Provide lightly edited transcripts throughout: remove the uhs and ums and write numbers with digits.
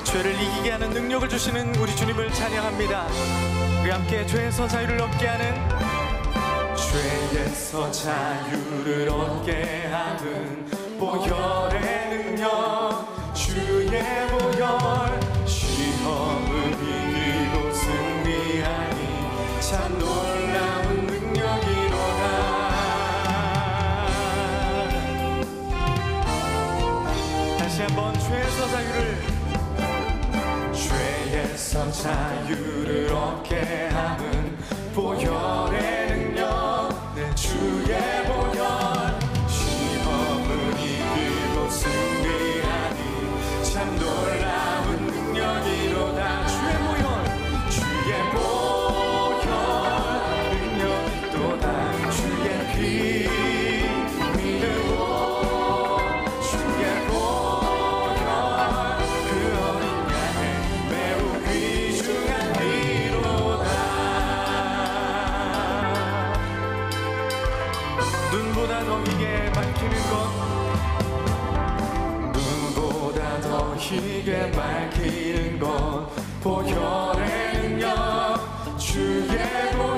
죄를 이기게 하는 능력을 주시는 우리 주님을 찬양합니다. 우리 함께 죄에서 자유를 얻게 하는, 죄에서 자유를 얻게 하는 보혈의 능력, 주의 보혈. 시험을 이기고 승리하니 참 놀라운 능력이로다. 다시 한번 죄에서 자유를 얻게 하는 보혈의 능력, 내 주의 보혈. 시험을 이기고 승리하니 참 놀라운 능력이로다. 주의 보혈, 주의 보혈 능력이로다. 주의 피 눈보다 더 희게 밝히는 것, 보혈의 능력, 주의 보혈.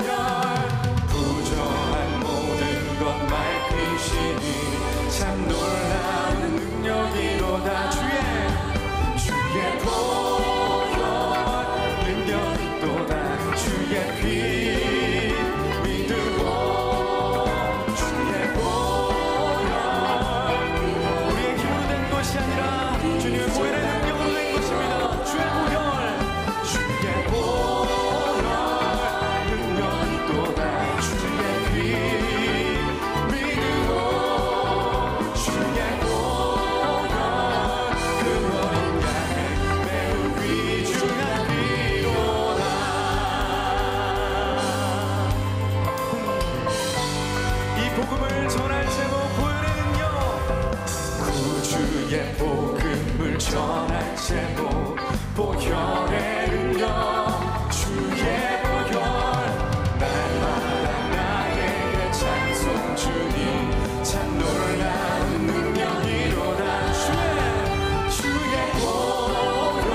부정한 모든 것 밝히시니 참 놀라운 능력이로다. 주의 보혈 능력이로다. 주의 피 믿으고 주의 보혈. 우리의 힘으로 된 것이 아니라 주님의 보혈의 능력으로 된 것입니다. 주의 보혈, 주의 보혈 능력이로다. 주의 피 믿으고 주의 보혈. 그로 인하여 매우 귀중한 피로다. 이 복음을 전할 제목, 보혈의 능력. 구주의 복음을 전할 제목, 보혈의 능력. 주의 보혈. 날마다 나에게 찬송 주니 참 놀라운 능력이로다. 주의 보혈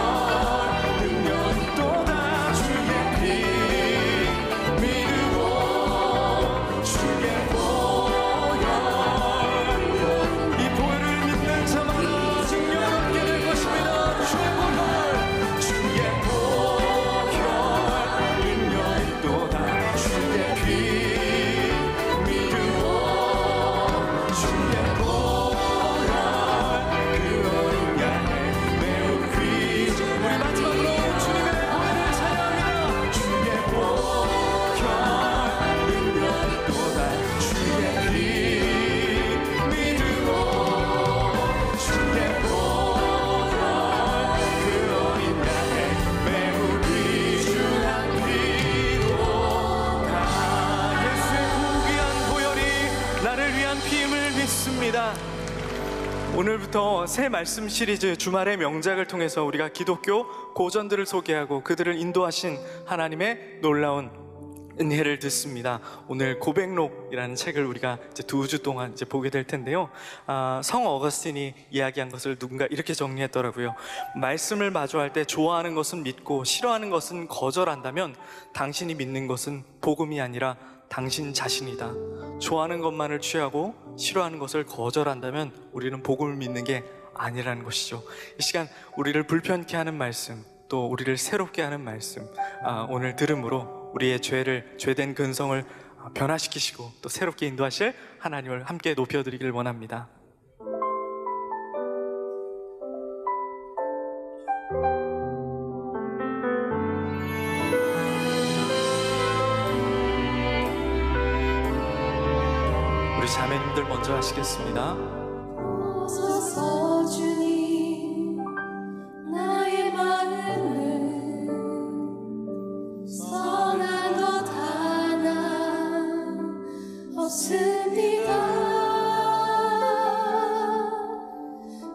능력이로다. 주의 피 믿으고 주의 보혈. 이 보혈을 믿는 자마다 증명을 얻게 될 것입니다. 주의 보혈, 주의 보혈 능력이로다. 주의 피 믿으고 주의 보혈. 그로 인하여 매우 귀중한. 우리 마지막으로 주님의 보혈을 찬양합니다. 주의 보혈 능력이로다. 주의 피 믿으고 주의 보혈. 그로 인하여 매우 귀중한 피로다. 예수의 구귀한 보혈이 나를 위한 피임을 믿습니다. 오늘부터 새 말씀 시리즈 주말의 명작을 통해서 우리가 기독교 고전들을 소개하고 그들을 인도하신 하나님의 놀라운 은혜를 듣습니다. 오늘 고백록이라는 책을 우리가 이제 2주 동안 이제 보게 될 텐데요. 성 어거스틴이 이야기한 것을 누군가 이렇게 정리했더라고요. 말씀을 마주할 때 좋아하는 것은 믿고 싫어하는 것은 거절한다면 당신이 믿는 것은 복음이 아니라 당신 자신이다. 좋아하는 것만을 취하고 싫어하는 것을 거절한다면 우리는 복음을 믿는 게 아니라는 것이죠. 이 시간 우리를 불편케 하는 말씀, 또 우리를 새롭게 하는 말씀, 오늘 들음으로 우리의 죄된 근성을 변화시키시고 또 새롭게 인도하실 하나님을 함께 높여드리길 원합니다. 우리 자매님들 먼저 하시겠습니다. 오소서 주님, 나의 마음은 선한 것 하나 없습니다.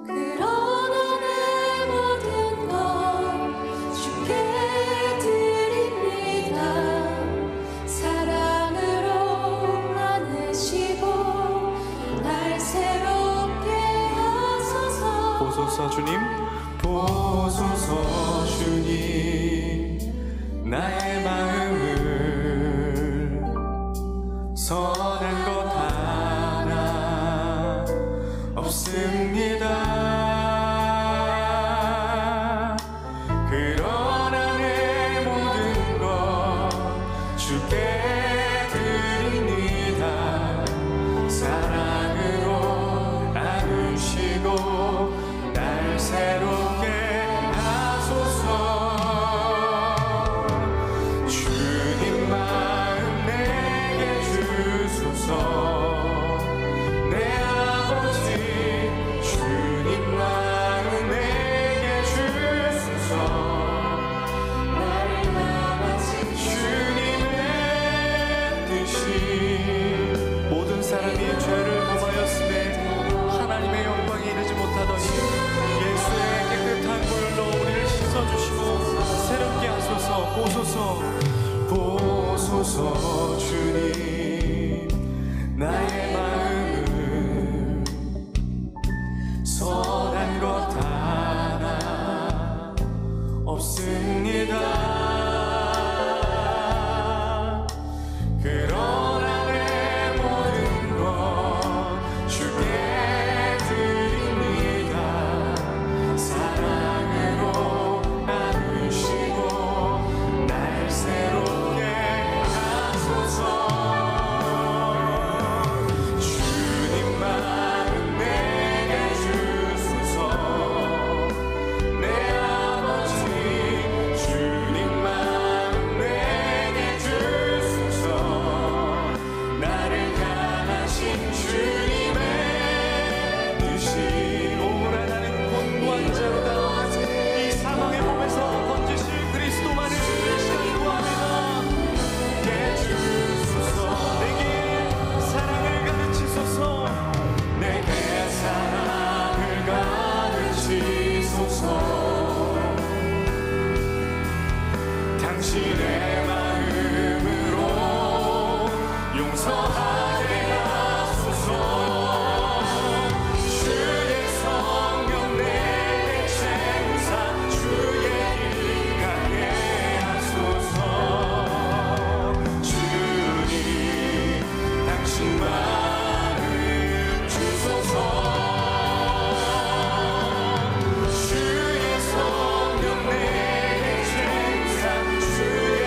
그러나 내 모든 것 주께 드립니다. 사랑으로 안으시고 날 새롭게 하소서. 보소서 주님, 보소서 주님 나의 마음을 선한 것 하나 없습니다. 그러나 내 모든 것 주께 드립니다. 사랑으로 안으시고 날 새롭게 하소서. 주님 마음 내게 주소서. 내 아버지 주님 마음 내게 주소서. 나를 남아진 주님의 뜻이 모든 사람이 죄를 범하였음에 하나님의 영광에 이르지 못하더니 예수의 깨끗한 물로 우리를 씻어주시고 새롭게 하소서. 보소서 보소서 주님 나의 마음을 선한 것 하나 없습니다. 그러나 내 모든 것 주께 드립니다. 사랑으로 나누시고 날 새롭게 하소서. 주님 마음 내게 주소서. 내 아버지 주님 마음 내게 주소서. 나를 향하신 주님의 뜻이 오라. 나는 곤고한 자로다. 이 사망의 몸에서 건지실 그리스도만을 이 시간 구합니다. 내 주소서. 내게 사랑을 가르치소서. 내게 사랑을 가르치소서. 당신의 마음으로 용서하게 하소서. 주의 성령 내게 채우사 주의 길 가게 하소서. 주님 당신 마음 주소서. 주의 성령 내게 채우사 주의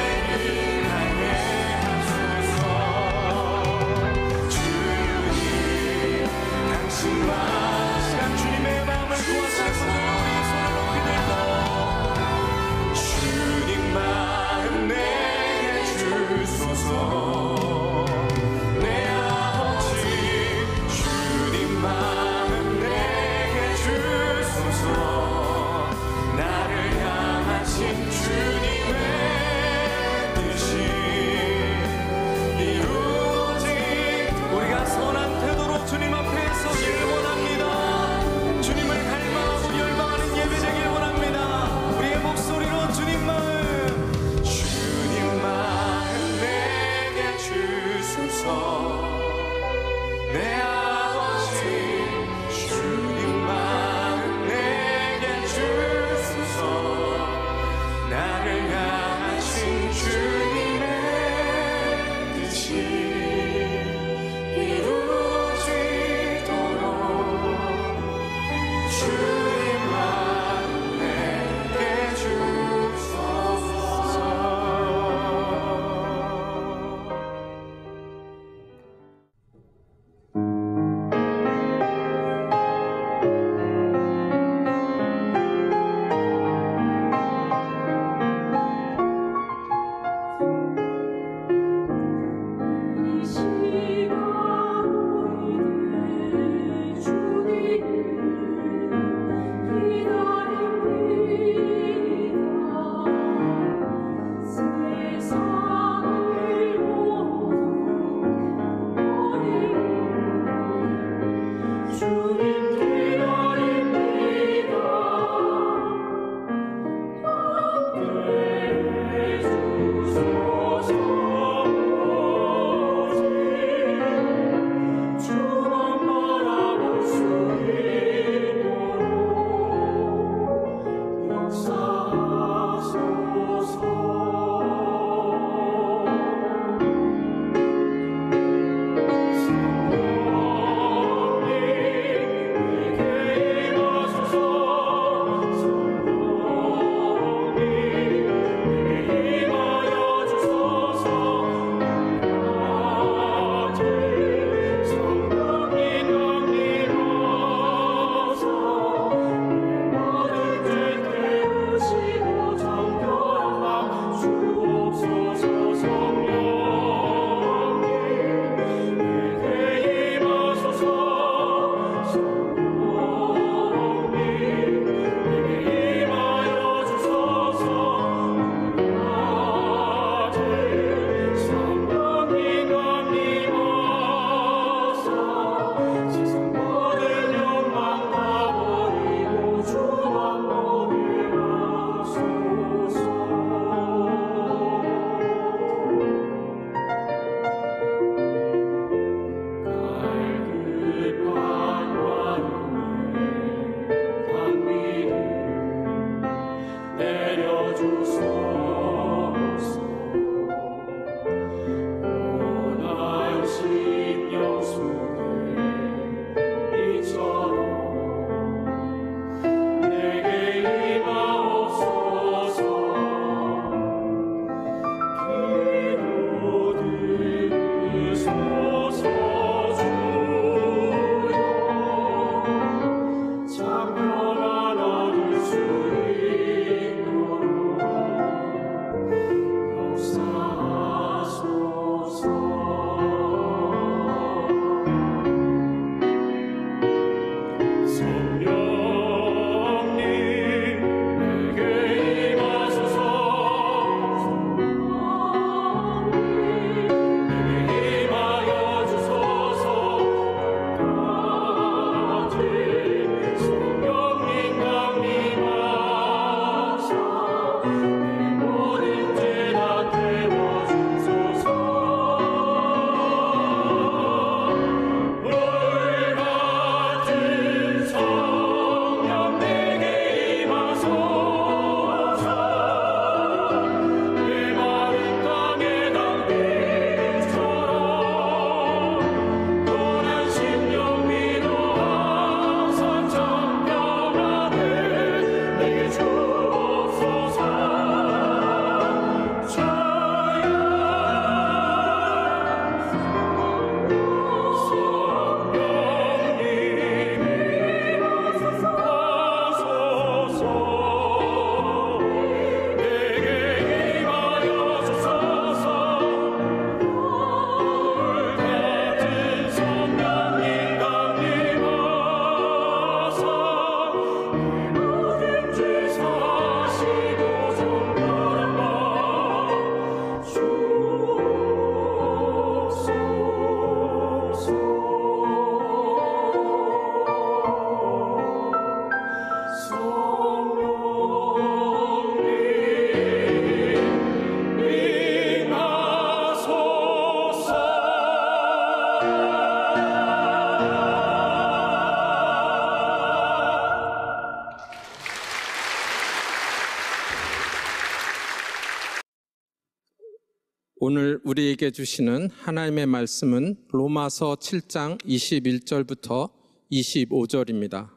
오늘 우리에게 주시는 하나님의 말씀은 로마서 7장 21절부터 25절입니다.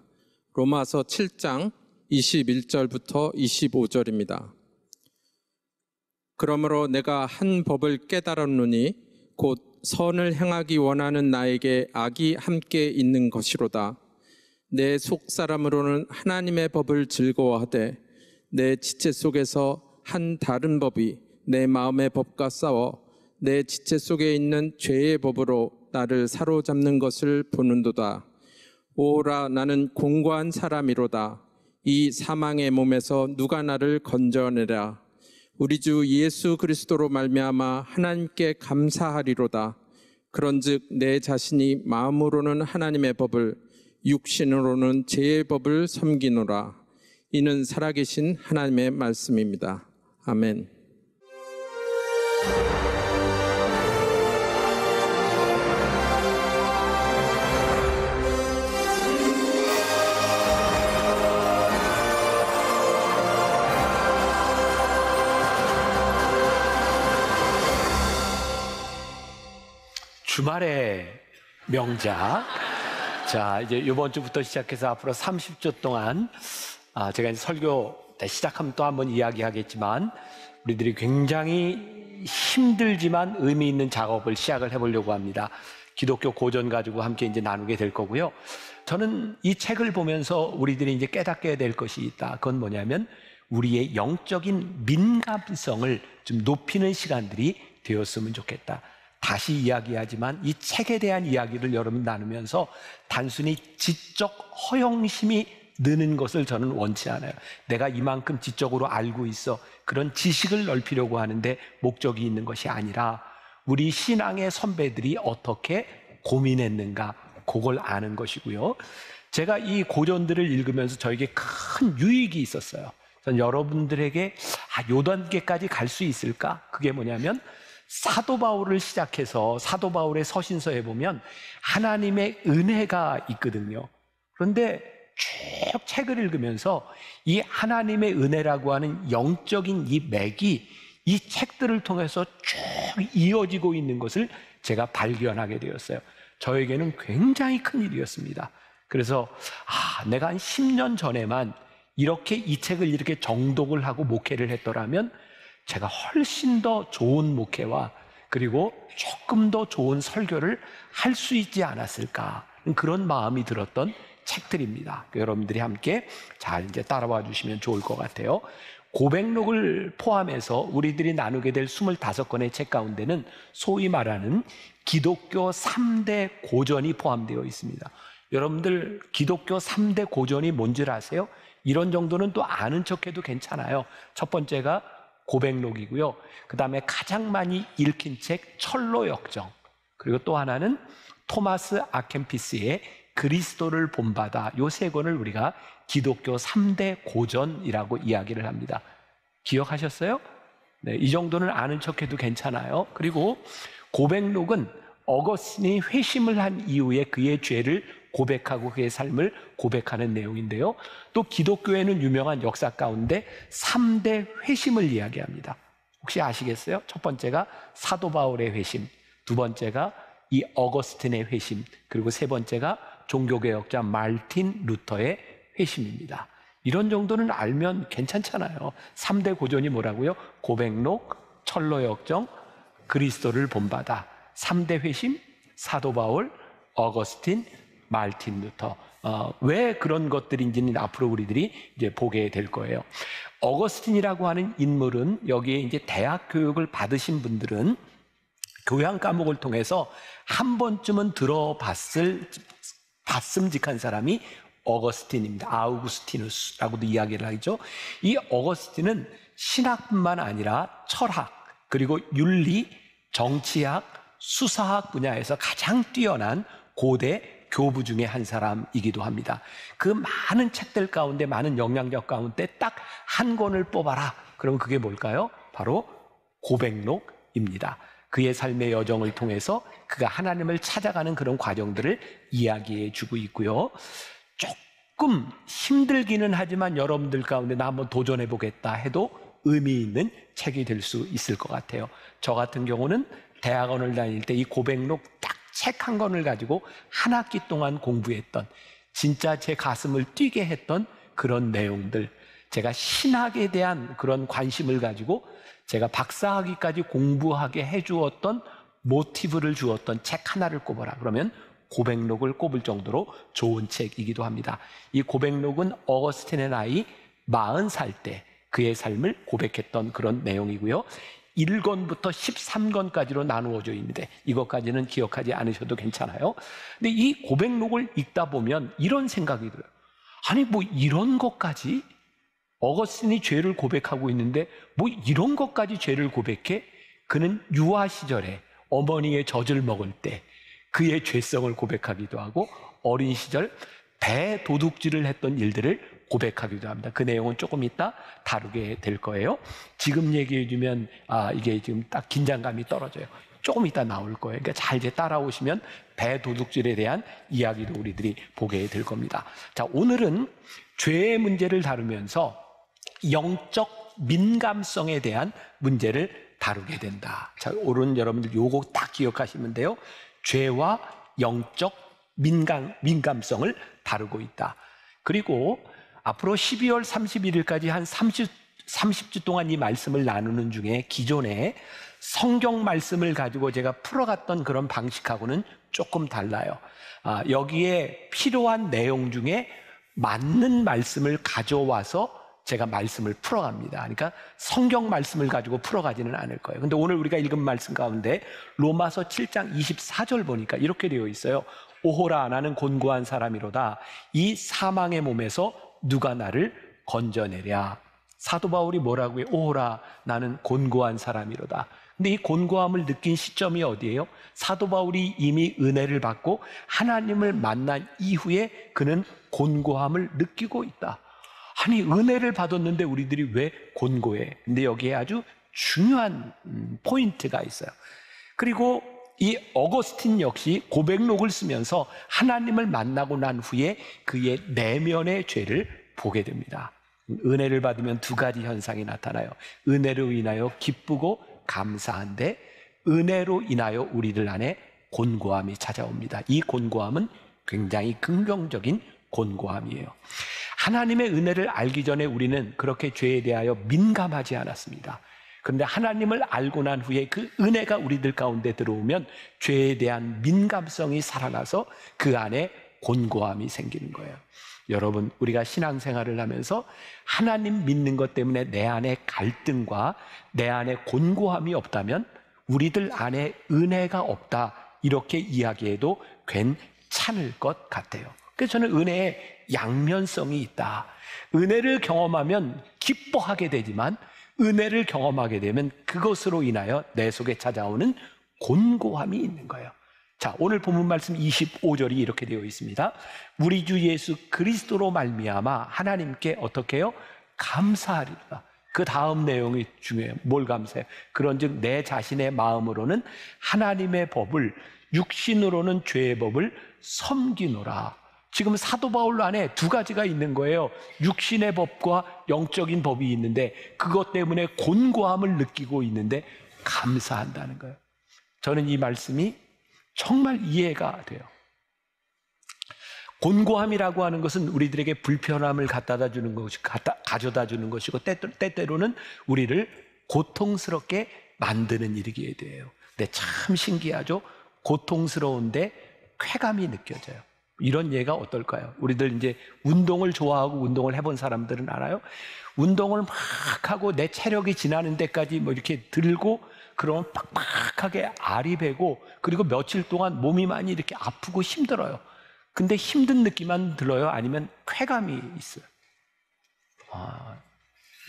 로마서 7장 21절부터 25절입니다. 그러므로 내가 한 법을 깨달았노니 곧 선을 행하기 원하는 나에게 악이 함께 있는 것이로다. 내 속사람으로는 하나님의 법을 즐거워하되 내 지체 속에서 한 다른 법이 내 마음의 법과 싸워 내 지체 속에 있는 죄의 법으로 나를 사로잡는 것을 보는도다. 오라, 나는 공고한 사람이로다. 이 사망의 몸에서 누가 나를 건져내랴. 우리 주 예수 그리스도로 말미암아 하나님께 감사하리로다. 그런즉 내 자신이 마음으로는 하나님의 법을, 육신으로는 죄의 법을 섬기노라. 이는 살아계신 하나님의 말씀입니다. 아멘. 주말의 명작. 자, 이제 이번 주부터 시작해서 앞으로 30주 동안 제가 이제 설교 시작하면 또 한번 이야기하겠지만 우리들이 굉장히 힘들지만 의미 있는 작업을 시작을 해보려고 합니다. 기독교 고전 가지고 함께 이제 나누게 될 거고요. 저는 이 책을 보면서 우리들이 이제 깨닫게 될 것이 있다. 그건 뭐냐면 우리의 영적인 민감성을 좀 높이는 시간들이 되었으면 좋겠다. 다시 이야기하지만 이 책에 대한 이야기를 여러분 나누면서 단순히 지적 허영심이 느는 것을 저는 원치 않아요. 내가 이만큼 지적으로 알고 있어, 그런 지식을 넓히려고 하는데 목적이 있는 것이 아니라 우리 신앙의 선배들이 어떻게 고민했는가, 그걸 아는 것이고요. 제가 이 고전들을 읽으면서 저에게 큰 유익이 있었어요. 전 여러분들에게 요 단계까지 갈 수 있을까? 그게 뭐냐면 사도 바울을 시작해서 사도 바울의 서신서에 보면 하나님의 은혜가 있거든요. 그런데 쭉 책을 읽으면서 이 하나님의 은혜라고 하는 영적인 이 맥이 이 책들을 통해서 쭉 이어지고 있는 것을 제가 발견하게 되었어요. 저에게는 굉장히 큰 일이었습니다. 그래서 내가 한 10년 전에만 이렇게 이 책을 이렇게 정독을 하고 목회를 했더라면 제가 훨씬 더 좋은 목회와 그리고 조금 더 좋은 설교를 할 수 있지 않았을까, 그런 마음이 들었던 책들입니다. 여러분들이 함께 잘 이제 따라와 주시면 좋을 것 같아요. 고백록을 포함해서 우리들이 나누게 될 25권의 책 가운데는 소위 말하는 기독교 3대 고전이 포함되어 있습니다. 여러분들 기독교 3대 고전이 뭔지 아세요? 이런 정도는 또 아는 척해도 괜찮아요. 첫 번째가 고백록이고요. 그 다음에 가장 많이 읽힌 책 철로 역정, 그리고 또 하나는 토마스 아켄피스의 그리스도를 본받아. 요 세 권을 우리가 기독교 3대 고전이라고 이야기를 합니다. 기억하셨어요? 네, 이 정도는 아는 척해도 괜찮아요. 그리고 고백록은 어거스틴이 회심을 한 이후에 그의 죄를 고백하고 그의 삶을 고백하는 내용인데요. 또 기독교에는 유명한 역사 가운데 3대 회심을 이야기합니다. 혹시 아시겠어요? 첫 번째가 사도 바울의 회심, 두 번째가 이 어거스틴의 회심, 그리고 세 번째가 종교개혁자 마르틴 루터의 회심입니다. 이런 정도는 알면 괜찮잖아요. 3대 고전이 뭐라고요? 고백록, 철로역정, 그리스도를 본받아. 3대 회심, 사도 바울, 어거스틴, 마르틴 루터. 왜 그런 것들인지는 앞으로 우리들이 이제 보게 될 거예요. 어거스틴이라고 하는 인물은 여기에 이제 대학 교육을 받으신 분들은 교양 과목을 통해서 한 번쯤은 봤음직한 사람이 어거스틴입니다. 아우구스티누스라고도 이야기를 하죠. 이 어거스틴은 신학뿐만 아니라 철학, 그리고 윤리, 정치학, 수사학 분야에서 가장 뛰어난 고대 교부 중에 한 사람이기도 합니다. 그 많은 책들 가운데, 많은 영향력 가운데 딱 한 권을 뽑아라. 그럼 그게 뭘까요? 바로 고백록입니다. 그의 삶의 여정을 통해서 그가 하나님을 찾아가는 그런 과정들을 이야기해 주고 있고요. 조금 힘들기는 하지만 여러분들 가운데 나 한번 도전해 보겠다 해도 의미 있는 책이 될 수 있을 것 같아요. 저 같은 경우는 대학원을 다닐 때 이 고백록 딱 책 한 권을 가지고 한 학기 동안 공부했던, 진짜 제 가슴을 뛰게 했던 그런 내용들, 제가 신학에 대한 그런 관심을 가지고 제가 박사학위까지 공부하게 해주었던 모티브를 주었던 책 하나를 꼽아라 그러면 고백록을 꼽을 정도로 좋은 책이기도 합니다. 이 고백록은 어거스틴의 나이 40살 때 그의 삶을 고백했던 그런 내용이고요. 1권부터 13권까지로 나누어져 있는데 이것까지는 기억하지 않으셔도 괜찮아요. 근데 이 고백록을 읽다 보면 이런 생각이 들어요. 아니 뭐 이런 것까지? 어거스틴이 죄를 고백하고 있는데 뭐 이런 것까지 죄를 고백해? 그는 유아 시절에 어머니의 젖을 먹을 때 그의 죄성을 고백하기도 하고 어린 시절 배 도둑질을 했던 일들을 고백하기도 합니다. 그 내용은 조금 이따 다루게 될 거예요. 지금 얘기해 주면 이게 지금 딱 긴장감이 떨어져요. 조금 이따 나올 거예요. 그러니까 잘 이제 따라오시면 배 도둑질에 대한 이야기도 우리들이 보게 될 겁니다. 자, 오늘은 죄의 문제를 다루면서 영적 민감성에 대한 문제를 다루게 된다. 자, 오늘 여러분들 요거 딱 기억하시면 돼요. 죄와 영적 민감성을 다루고 있다. 그리고 앞으로 12월 31일까지 한 30주 동안 이 말씀을 나누는 중에 기존에 성경 말씀을 가지고 제가 풀어갔던 그런 방식하고는 조금 달라요. 여기에 필요한 내용 중에 맞는 말씀을 가져와서 제가 말씀을 풀어갑니다. 그러니까 성경 말씀을 가지고 풀어가지는 않을 거예요. 근데 오늘 우리가 읽은 말씀 가운데 로마서 7장 24절 보니까 이렇게 되어 있어요. 오호라 나는 곤고한 사람이로다. 이 사망의 몸에서 누가 나를 건져내랴. 사도 바울이 뭐라고 해요? 오호라 나는 곤고한 사람이로다. 근데 이 곤고함을 느낀 시점이 어디예요? 사도 바울이 이미 은혜를 받고 하나님을 만난 이후에 그는 곤고함을 느끼고 있다. 아니 은혜를 받았는데 우리들이 왜 곤고해? 근데 여기에 아주 중요한 포인트가 있어요. 그리고 이 어거스틴 역시 고백록을 쓰면서 하나님을 만나고 난 후에 그의 내면의 죄를 보게 됩니다. 은혜를 받으면 두 가지 현상이 나타나요. 은혜로 인하여 기쁘고 감사한데 은혜로 인하여 우리들 안에 곤고함이 찾아옵니다. 이 곤고함은 굉장히 긍정적인 곤고함이에요. 하나님의 은혜를 알기 전에 우리는 그렇게 죄에 대하여 민감하지 않았습니다. 그런데 하나님을 알고 난 후에 그 은혜가 우리들 가운데 들어오면 죄에 대한 민감성이 살아나서 그 안에 곤고함이 생기는 거예요. 여러분, 우리가 신앙생활을 하면서 하나님 믿는 것 때문에 내 안에 갈등과 내 안에 곤고함이 없다면 우리들 안에 은혜가 없다 이렇게 이야기해도 괜찮을 것 같아요. 그래서 저는 은혜에 양면성이 있다. 은혜를 경험하면 기뻐하게 되지만 은혜를 경험하게 되면 그것으로 인하여 내 속에 찾아오는 곤고함이 있는 거예요. 자, 오늘 본문 말씀 25절이 이렇게 되어 있습니다. 우리 주 예수 그리스도로 말미암아 하나님께 어떻게 해요? 감사하리라. 그 다음 내용이 중요해요. 뭘 감사해요? 그런즉 내 자신의 마음으로는 하나님의 법을, 육신으로는 죄의 법을 섬기노라. 지금 사도 바울 안에 두 가지가 있는 거예요. 육신의 법과 영적인 법이 있는데 그것 때문에 곤고함을 느끼고 있는데 감사한다는 거예요. 저는 이 말씀이 정말 이해가 돼요. 곤고함이라고 하는 것은 우리들에게 불편함을 가져다 주는 것이고 때때로는 우리를 고통스럽게 만드는 일이기에 돼요. 근데 참 신기하죠? 고통스러운데 쾌감이 느껴져요. 이런 예가 어떨까요? 우리들 이제 운동을 좋아하고 운동을 해본 사람들은 알아요? 운동을 막 하고 내 체력이 지나는 데까지 뭐 이렇게 들고 그러면 빡빡하게 알이 배고 그리고 며칠 동안 몸이 많이 이렇게 아프고 힘들어요. 근데 힘든 느낌만 들어요? 아니면 쾌감이 있어요?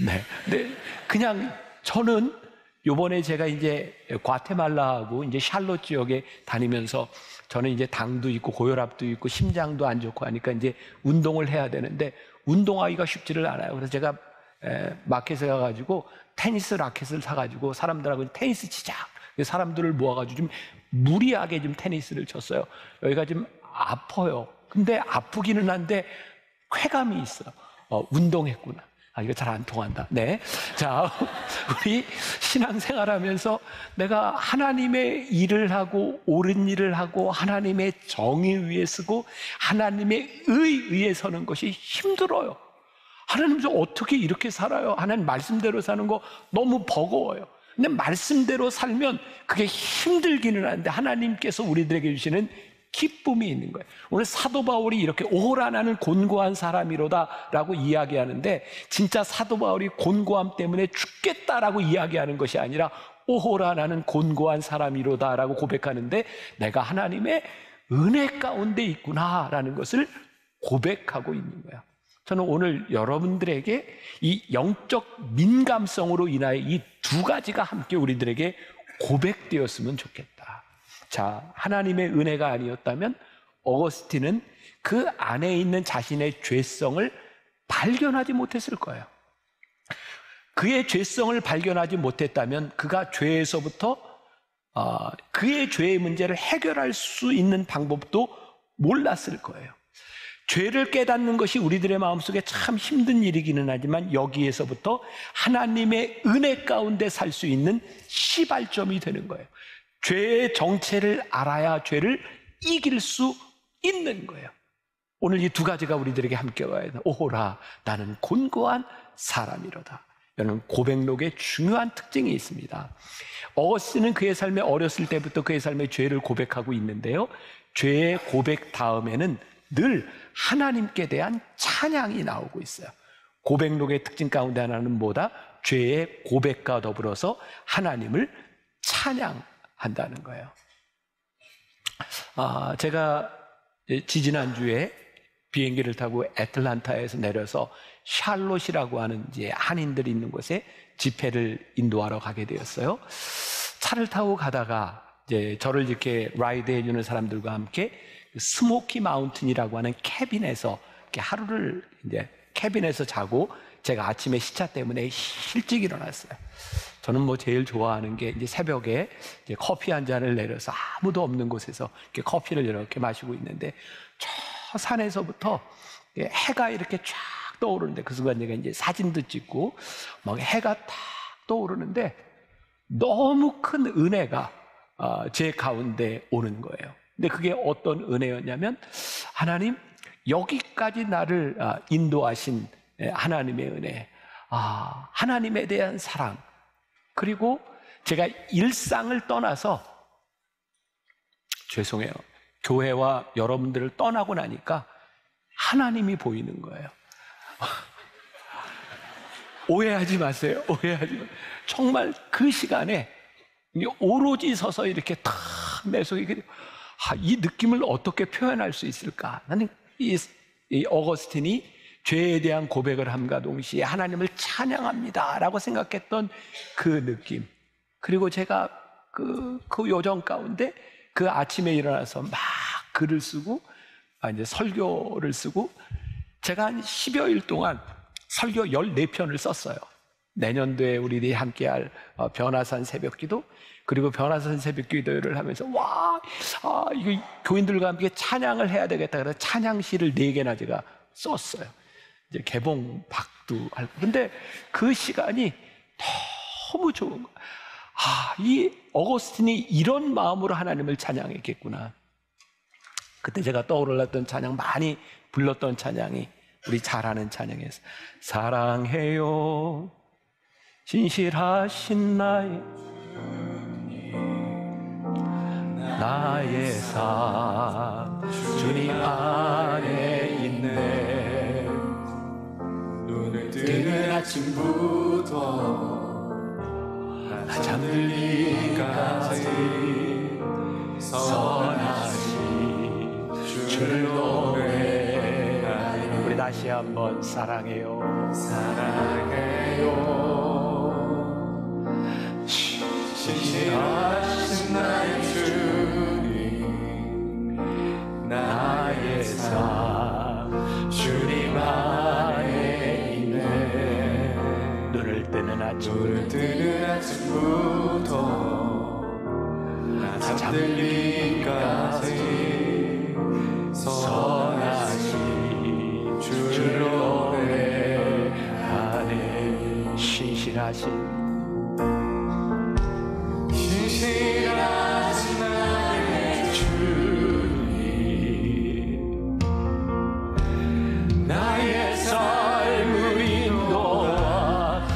네. 근데 그냥 저는 요번에 제가 이제 과테말라하고 이제 샬롯 지역에 다니면서 저는 이제 당도 있고 고혈압도 있고 심장도 안 좋고 하니까 이제 운동을 해야 되는데 운동하기가 쉽지를 않아요. 그래서 제가 마켓에 가가지고 테니스 라켓을 사가지고 사람들하고 테니스 치자. 사람들을 모아가지고 좀 무리하게 좀 테니스를 쳤어요. 여기가 좀 아파요. 근데 아프기는 한데 쾌감이 있어요. 운동했구나. 이거 잘 안 통한다. 네. 자, 우리 신앙생활 하면서 내가 하나님의 일을 하고, 옳은 일을 하고, 하나님의 정의 위에 서고, 하나님의 의 위에 서는 것이 힘들어요. 하나님, 저 어떻게 이렇게 살아요? 하나님 말씀대로 사는 거 너무 버거워요. 근데 말씀대로 살면 그게 힘들기는 한데, 하나님께서 우리들에게 주시는 기쁨이 있는 거예요. 오늘 사도 바울이 이렇게 오호라 나는 곤고한 사람이로다 라고 이야기하는데, 진짜 사도 바울이 곤고함 때문에 죽겠다라고 이야기하는 것이 아니라 오호라 나는 곤고한 사람이로다 라고 고백하는데, 내가 하나님의 은혜 가운데 있구나 라는 것을 고백하고 있는 거야. 저는 오늘 여러분들에게 이 영적 민감성으로 인하여 이 두 가지가 함께 우리들에게 고백되었으면 좋겠다. 자, 하나님의 은혜가 아니었다면 어거스틴은 그 안에 있는 자신의 죄성을 발견하지 못했을 거예요. 그의 죄성을 발견하지 못했다면 그가 죄에서부터 그의 죄의 문제를 해결할 수 있는 방법도 몰랐을 거예요. 죄를 깨닫는 것이 우리들의 마음속에 참 힘든 일이기는 하지만, 여기에서부터 하나님의 은혜 가운데 살 수 있는 시발점이 되는 거예요. 죄의 정체를 알아야 죄를 이길 수 있는 거예요. 오늘 이 두 가지가 우리들에게 함께 와야 돼. 오호라 나는 곤고한 사람이로다. 이런 고백록의 중요한 특징이 있습니다. 어거스틴은 그의 삶에 어렸을 때부터 그의 삶의 죄를 고백하고 있는데요, 죄의 고백 다음에는 늘 하나님께 대한 찬양이 나오고 있어요. 고백록의 특징 가운데 하나는 뭐다? 죄의 고백과 더불어서 하나님을 찬양한다는 거예요. 제가 지지난주에 비행기를 타고 애틀란타에서 내려서 샬롯이라고 하는 이제 한인들이 있는 곳에 집회를 인도하러 가게 되었어요. 차를 타고 가다가 이제 저를 이렇게 라이드해 주는 사람들과 함께 스모키 마운틴이라고 하는 캐빈에서 이렇게 하루를 이제 캐빈에서 자고, 제가 아침에 시차 때문에 일찍 일어났어요. 저는 뭐 제일 좋아하는 게 이제 새벽에 이제 커피 한 잔을 내려서 아무도 없는 곳에서 이렇게 커피를 이렇게 마시고 있는데, 저 산에서부터 해가 이렇게 쫙 떠오르는데, 그 순간 제가 이제 사진도 찍고 막 해가 탁 떠오르는데 너무 큰 은혜가 제 가운데 오는 거예요. 근데 그게 어떤 은혜였냐면, 하나님 여기까지 나를 인도하신 하나님의 은혜, 하나님에 대한 사랑, 그리고 제가 일상을 떠나서, 죄송해요, 교회와 여러분들을 떠나고 나니까 하나님이 보이는 거예요. 오해하지 마세요. 오해하지 마세요. 정말 그 시간에 오로지 서서 이렇게 탁 내 속에 이 느낌을 어떻게 표현할 수 있을까? 나는 이 어거스틴이 죄에 대한 고백을 함과 동시에 하나님을 찬양합니다 라고 생각했던 그 느낌, 그리고 제가 그 요정 가운데 그 아침에 일어나서 막 글을 쓰고 이제 설교를 쓰고, 제가 한 10여일 동안 설교 14편을 썼어요. 내년도에 우리들이 함께할 변화산 새벽기도, 그리고 변화산 새벽기도를 하면서 이거 교인들과 함께 찬양을 해야 되겠다 그래서 찬양시를 4개나 제가 썼어요. 이제 개봉박도 하고. 근데 그 시간이 너무 좋은 거예요. 이 어거스틴이 이런 마음으로 하나님을 찬양했겠구나. 그때 제가 떠올랐던 찬양, 많이 불렀던 찬양이 우리 잘 아는 찬양이었어요. 사랑해요 진실하신 나의 삶 주님 안에 있네. 눈을 뜨는 아침부터 나 잠들기까지 선하신 주를 노래하리. 우리 다시 한번 사랑해요. 진실하신 나의 주님, 나의 삶 주님 안에 있네. 눈을 뜨는 아침부터 나 잠들기까지 선하신 주를 노래하네. 신실하신 신실하신 나의 주님 나의 삶을 인도하셨네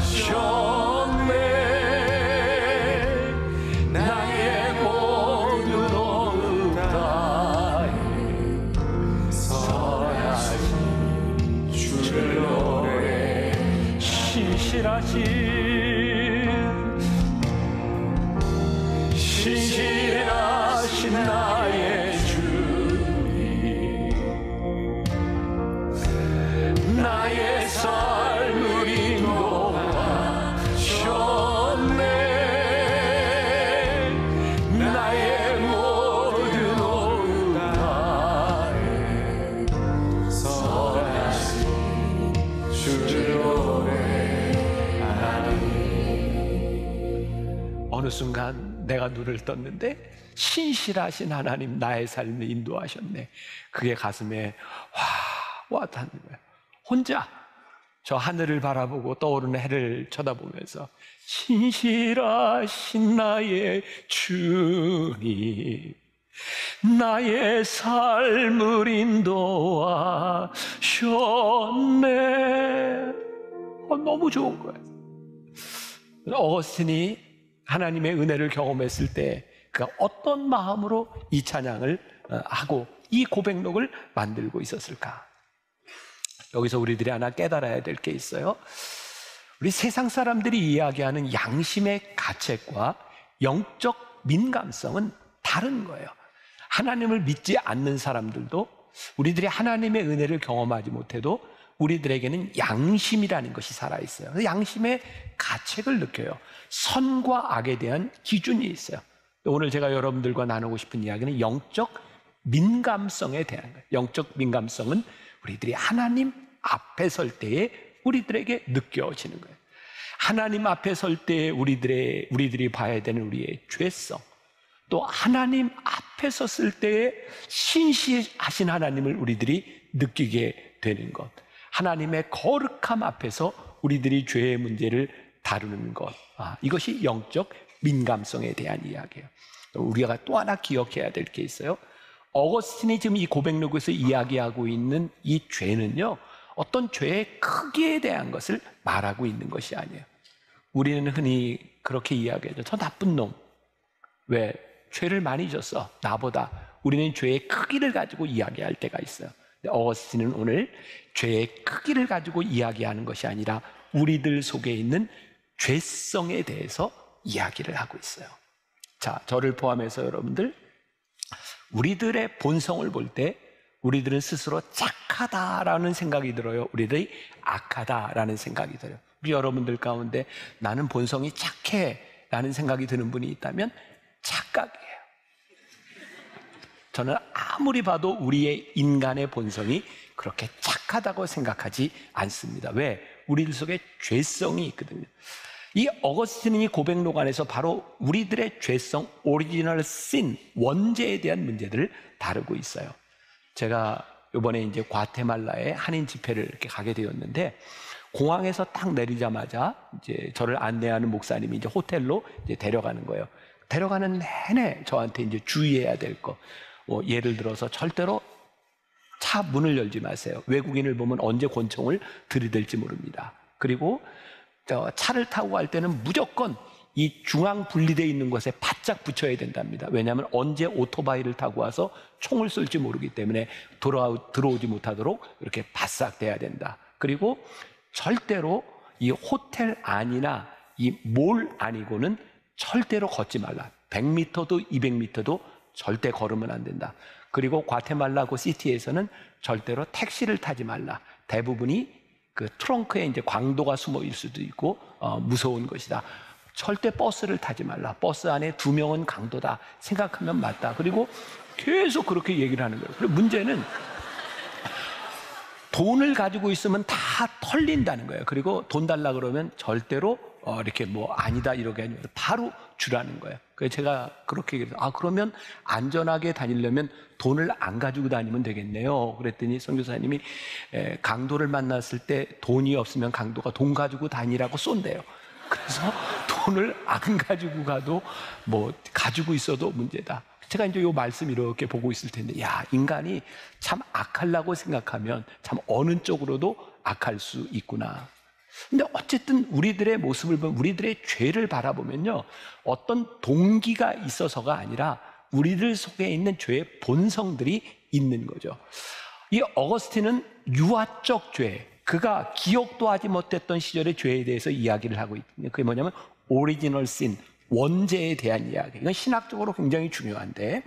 나의 모든 오늘 다해 선하신 주를 노래 신실하신 나의 주님 나의 삶을 인도하셨네 나의 모든 오늘 다해 선하신 주를 노래하니 어느 순간 내가 눈을 떴는데 신실하신 하나님 나의 삶을 인도하셨네. 그게 가슴에 와 닿는 거예요. 혼자 저 하늘을 바라보고 떠오르는 해를 쳐다보면서 신실하신 나의 주님 나의 삶을 인도하셨네. 너무 좋은 거예요. 어거스틴이 하나님의 은혜를 경험했을 때 그가 어떤 마음으로 이 찬양을 하고 이 고백록을 만들고 있었을까? 여기서 우리들이 하나 깨달아야 될 게 있어요. 우리 세상 사람들이 이야기하는 양심의 가책과 영적 민감성은 다른 거예요. 하나님을 믿지 않는 사람들도 우리들이 하나님의 은혜를 경험하지 못해도 우리들에게는 양심이라는 것이 살아있어요. 그래서 양심의 가책을 느껴요. 선과 악에 대한 기준이 있어요. 오늘 제가 여러분들과 나누고 싶은 이야기는 영적 민감성에 대한 거예요. 영적 민감성은 우리들이 하나님 앞에 설 때에 우리들에게 느껴지는 거예요. 하나님 앞에 설 때에 우리들이 봐야 되는 우리의 죄성, 또 하나님 앞에 섰을 때에 신실하신 하나님을 우리들이 느끼게 되는 것, 하나님의 거룩함 앞에서 우리들이 죄의 문제를 다루는 것, 이것이 영적 민감성에 대한 이야기예요. 우리가 또 하나 기억해야 될 게 있어요. 어거스틴이 지금 이 고백록에서 이야기하고 있는 이 죄는요, 어떤 죄의 크기에 대한 것을 말하고 있는 것이 아니에요. 우리는 흔히 그렇게 이야기하죠. 저 나쁜 놈, 왜 죄를 많이 졌어 나보다. 우리는 죄의 크기를 가지고 이야기할 때가 있어요. 어거스틴은 오늘 죄의 크기를 가지고 이야기하는 것이 아니라 우리들 속에 있는 죄성에 대해서 이야기를 하고 있어요. 자, 저를 포함해서 여러분들, 우리들의 본성을 볼 때 우리들은 스스로 착하다라는 생각이 들어요? 우리들이 악하다라는 생각이 들어요? 우리 여러분들 가운데 나는 본성이 착해 라는 생각이 드는 분이 있다면 착각이에요. 저는 아무리 봐도 우리의 인간의 본성이 그렇게 착하다고 생각하지 않습니다. 왜? 우리들 속에 죄성이 있거든요. 이 어거스틴이 고백록 안에서 바로 우리들의 죄성, 오리지널 신, 원죄에 대한 문제들을 다루고 있어요. 제가 이번에 이제 과테말라에 한인 집회를 이렇게 가게 되었는데, 공항에서 딱 내리자마자 이제 저를 안내하는 목사님이 이제 호텔로 이제 데려가는 거예요. 데려가는 내내 저한테 이제 주의해야 될 거, 예를 들어서 절대로 차 문을 열지 마세요. 외국인을 보면 언제 권총을 들이댈지 모릅니다. 그리고 차를 타고 갈 때는 무조건 이 중앙 분리되어 있는 것에 바짝 붙여야 된답니다. 왜냐하면 언제 오토바이를 타고 와서 총을 쏠지 모르기 때문에 들어오지 못하도록 이렇게 바싹 돼야 된다. 그리고 절대로 이 호텔 안이나 이 몰 안이고는 절대로 걷지 말라. 100m도 200m도 절대 걸으면 안 된다. 그리고 과테말라 그 시티에서는 절대로 택시를 타지 말라. 대부분이 그 트렁크에 이제 광도가 숨어 있을 수도 있고 무서운 것이다. 절대 버스를 타지 말라. 버스 안에 2명은 강도다 생각하면 맞다. 그리고 계속 그렇게 얘기를 하는 거예요. 그리고 문제는 돈을 가지고 있으면 다 털린다는 거예요. 그리고 돈 달라 그러면 절대로 이렇게 뭐 아니다 이렇게 아니면 바로 주라는 거예요. 그래서 제가 그렇게 얘기해서 그러면 안전하게 다니려면 돈을 안 가지고 다니면 되겠네요. 그랬더니 선교사님이 강도를 만났을 때 돈이 없으면 강도가 돈 가지고 다니라고 쏜대요. 그래서 돈을 안 가지고 가도 뭐 가지고 있어도 문제다. 제가 이제 이 말씀 이렇게 보고 있을 텐데, 야, 인간이 참 악하려고 생각하면 참 어느 쪽으로도 악할 수 있구나. 근데 어쨌든 우리들의 모습을 보면, 우리들의 죄를 바라보면요, 어떤 동기가 있어서가 아니라 우리들 속에 있는 죄의 본성들이 있는 거죠. 이 어거스틴은 유아적 죄, 그가 기억도 하지 못했던 시절의 죄에 대해서 이야기를 하고 있거든요. 그게 뭐냐면 오리지널 신, 원죄에 대한 이야기. 이건 신학적으로 굉장히 중요한데,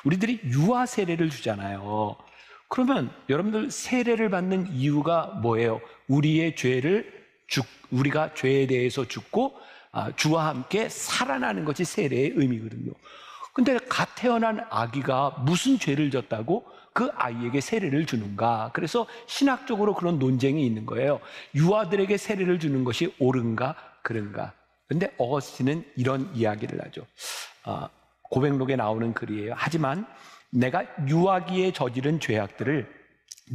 우리들이 유아 세례를 주잖아요. 그러면 여러분들 세례를 받는 이유가 뭐예요? 우리가 죄에 대해서 죽고 주와 함께 살아나는 것이 세례의 의미거든요. 근데 갓 태어난 아기가 무슨 죄를 졌다고 그 아이에게 세례를 주는가? 그래서 신학적으로 그런 논쟁이 있는 거예요. 유아들에게 세례를 주는 것이 옳은가 그런가? 근데 어거스틴은 이런 이야기를 하죠. 고백록에 나오는 글이에요. 하지만 내가 유아기에 저지른 죄악들을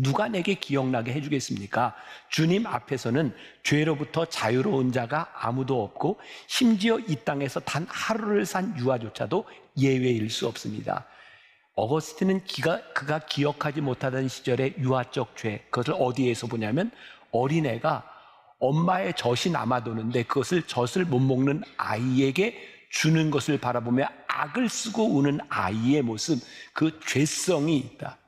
누가 내게 기억나게 해주겠습니까? 주님 앞에서는 죄로부터 자유로운 자가 아무도 없고 심지어 이 땅에서 단 하루를 산 유아조차도 예외일 수 없습니다. 어거스틴은 그가 기억하지 못하던 시절의 유아적 죄, 그것을 어디에서 보냐면 어린애가 엄마의 젖이 남아도는데 그것을 젖을 못 먹는 아이에게 주는 것을 바라보며 악을 쓰고 우는 아이의 모습, 그 죄성이 있다.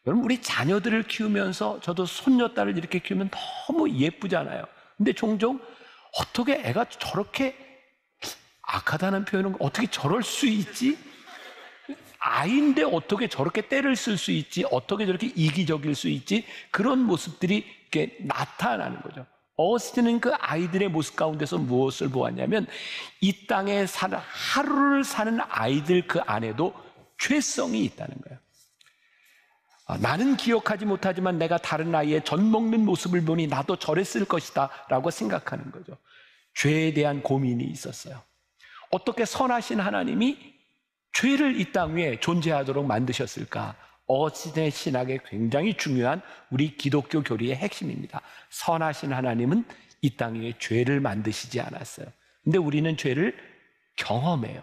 여러분, 우리 자녀들을 키우면서 저도 손녀딸을 이렇게 키우면 너무 예쁘잖아요. 근데 종종 어떻게 애가 저렇게 악하다는 표현은 어떻게 저럴 수 있지? 아이인데 어떻게 저렇게 때를 쓸 수 있지? 어떻게 저렇게 이기적일 수 있지? 그런 모습들이 이렇게 나타나는 거죠. 어거스틴은 그 아이들의 모습 가운데서 무엇을 보았냐면 이 땅에 사는 하루를 사는 아이들 그 안에도 죄성이 있다는 거예요. 나는 기억하지 못하지만 내가 다른 아이의 젖 먹는 모습을 보니 나도 저랬을 것이다 라고 생각하는 거죠. 죄에 대한 고민이 있었어요. 어떻게 선하신 하나님이 죄를 이 땅 위에 존재하도록 만드셨을까? 어거스틴의 신학에 굉장히 중요한 우리 기독교 교리의 핵심입니다. 선하신 하나님은 이 땅 위에 죄를 만드시지 않았어요. 근데 우리는 죄를 경험해요.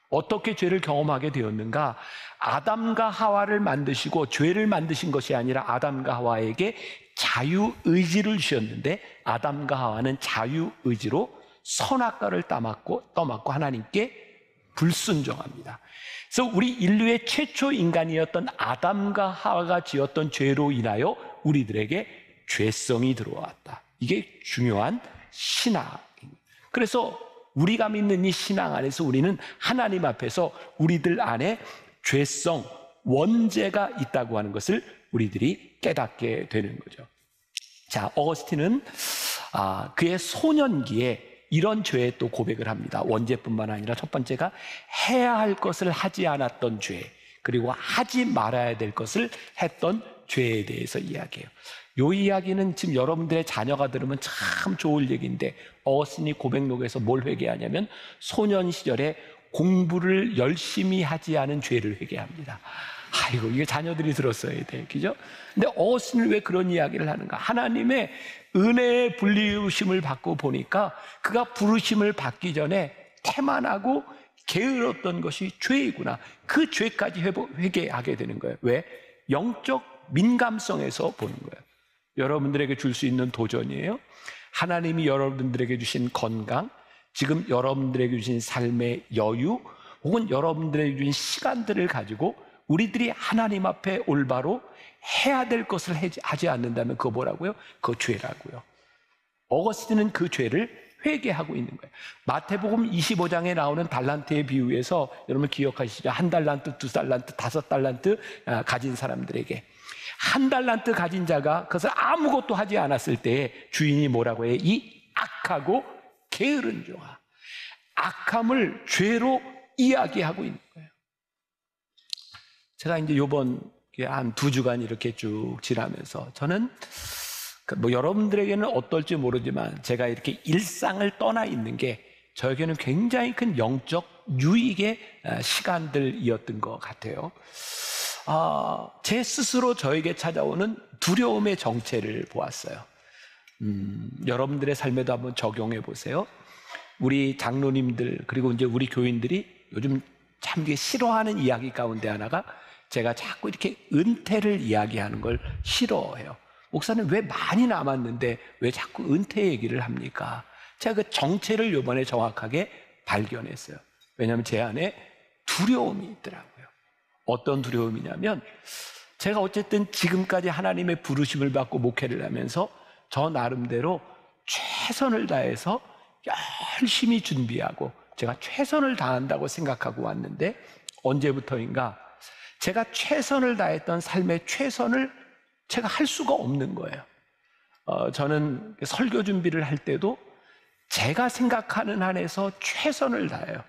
어떻게 죄를 경험하게 되었는가? 아담과 하와를 만드시고 죄를 만드신 것이 아니라 아담과 하와에게 자유의지를 주셨는데 아담과 하와는 자유의지로 선악과를 떠맡고 하나님께 불순종합니다. 그래서 우리 인류의 최초 인간이었던 아담과 하와가 지었던 죄로 인하여 우리들에게 죄성이 들어왔다. 이게 중요한 신앙입니다. 그래서 우리가 믿는 이 신앙 안에서 우리는 하나님 앞에서 우리들 안에 죄성, 원죄가 있다고 하는 것을 우리들이 깨닫게 되는 거죠. 자, 어거스틴은 그의 소년기에 이런 죄에 또 고백을 합니다. 원죄뿐만 아니라 첫 번째가 해야 할 것을 하지 않았던 죄, 그리고 하지 말아야 될 것을 했던 죄에 대해서 이야기해요. 이 이야기는 지금 여러분들의 자녀가 들으면 참 좋을 얘기인데 어거스틴이 고백록에서 뭘 회개하냐면 소년 시절에 공부를 열심히 하지 않은 죄를 회개합니다. 아이고, 이게 자녀들이 들었어야 돼, 그죠? 근데 어거스틴은 왜 그런 이야기를 하는가? 하나님의 은혜의 부르심을 받고 보니까 그가 부르심을 받기 전에 태만하고 게을렀던 것이 죄이구나. 그 죄까지 회개하게 되는 거예요. 왜? 영적 민감성에서 보는 거예요. 여러분들에게 줄 수 있는 도전이에요. 하나님이 여러분들에게 주신 건강, 지금 여러분들에게 주신 삶의 여유, 혹은 여러분들에게 주신 시간들을 가지고 우리들이 하나님 앞에 올바로 해야 될 것을 하지 않는다면 그거 뭐라고요? 그거 죄라고요. 어거스틴은 그 죄를 회개하고 있는 거예요. 마태복음 25장에 나오는 달란트의 비유에서 여러분 기억하시죠? 1달란트, 2달란트, 5달란트 가진 사람들에게 1달란트 가진 자가 그것을 아무것도 하지 않았을 때 주인이 뭐라고 해요? 이 악하고 게으른 종아. 악함을 죄로 이야기하고 있는 거예요. 제가 이제 요번 한 2주간 이렇게 쭉 지나면서 저는 여러분들에게는 어떨지 모르지만 제가 이렇게 일상을 떠나 있는 게 저에게는 굉장히 큰 영적 유익의 시간들이었던 것 같아요. 제 스스로 저에게 찾아오는 두려움의 정체를 보았어요. 여러분들의 삶에도 한번 적용해 보세요. 우리 장로님들 그리고 이제 우리 교인들이 요즘 참 이게 싫어하는 이야기 가운데 하나가 제가 자꾸 이렇게 은퇴를 이야기하는 걸 싫어해요. 목사님 왜 많이 남았는데 왜 자꾸 은퇴 얘기를 합니까? 제가 그 정체를 이번에 정확하게 발견했어요. 왜냐하면 제 안에 두려움이 있더라고요. 어떤 두려움이냐면 제가 어쨌든 지금까지 하나님의 부르심을 받고 목회를 하면서 저 나름대로 최선을 다해서 열심히 준비하고 제가 최선을 다한다고 생각하고 왔는데 언제부터인가 제가 최선을 다했던 삶의 최선을 제가 할 수가 없는 거예요. 저는 설교 준비를 할 때도 제가 생각하는 한에서 최선을 다해요.